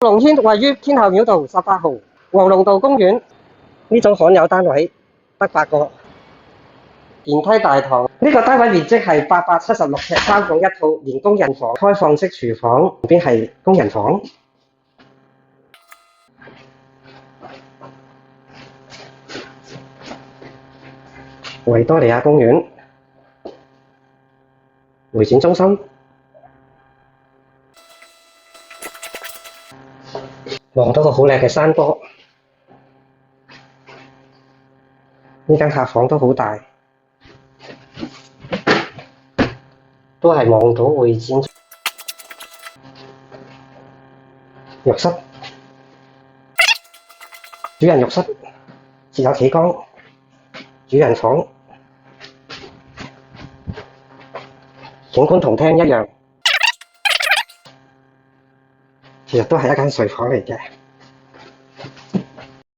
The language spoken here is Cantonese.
龍軒位於天后廟道18號黃龍道公園，呢種罕有單位得8個。電梯大堂呢個單位面積係876尺，3房1套，連工人房、開放式廚房，旁邊係工人房。維多利亞公園、會展中心、望到個好靚嘅山坡。呢間客房都好大，都係望到會展。浴室、主人浴室設有企缸，主人房景觀同廳一樣，其實都係一間睡房嚟嘅。